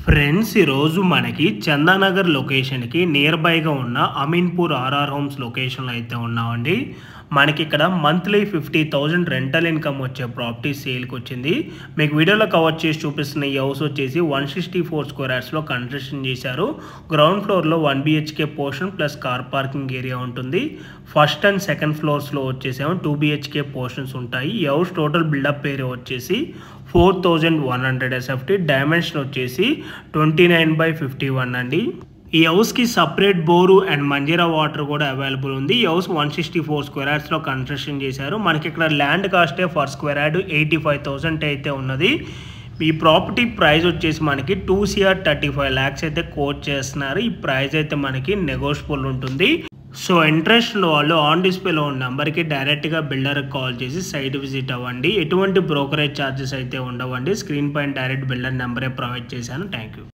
Friends ఈరోజు మనకి చందానగర్ లొకేషన్కి నియర్ బైగా ఉన్న అమీన్పూర్ ఆర్ఆర్ హోమ్స్ లొకేషన్లో అయితే ఉన్నామండి. మనకి ఇక్కడ మంత్లీ 50,000 రెంటల్ ఇన్కమ్ వచ్చే ప్రాపర్టీ సేల్కి వచ్చింది. మీకు వీడియోలో కవర్ చేసి చూపిస్తున్న ఈ హౌస్ వచ్చేసి 164 స్క్వేర్ యార్డ్స్లో కన్స్ట్రక్షన్ చేశారు. గ్రౌండ్ ఫ్లోర్లో 1 BHK portion plus car parking area ఉంటుంది. ఫస్ట్ అండ్ సెకండ్ ఫ్లోర్స్లో వచ్చేసేమో 2 BHK పోర్షన్స్ ఉంటాయి. ఈ హౌస్ టోటల్ బిల్డప్ ఏరియా వచ్చేసి 4100 SFT, డైమెన్షన్ వచ్చేసి 29/51 అండి. ఈ హౌస్కి separate bore and Manjira water కూడా అవైలబుల్ ఉంది. ఈ హౌస్ 164 స్క్వేర్ యార్డ్స్లో కన్స్ట్రక్షన్ చేశారు. మనకి ఇక్కడ ల్యాండ్ కాస్టే ఫర్ స్క్వేర్ యార్డ్ 85,000 అయితే ఉన్నది. ఈ ప్రాపర్టీ ప్రైస్ వచ్చేసి మనకి 2,35 lakhs అయితే కోట్ చేస్తున్నారు. ఈ ప్రైస్ అయితే మనకి నెగోషియబుల్ ఉంటుంది. సో ఇంట్రెస్ట్ వాళ్ళు ఆన్ డిస్ప్లేలో ఉన్న నెంబర్కి డైరెక్ట్గా బిల్డర్కి కాల్ చేసి సైట్ విజిట్ అవ్వండి. ఎటువంటి బ్రోకరేజ్ ఛార్జెస్ అయితే ఉండవండి. స్క్రీన్ పైన డైరెక్ట్ బిల్డర్ నెంబరే ప్రొవైడ్ చేశాను. Thank you.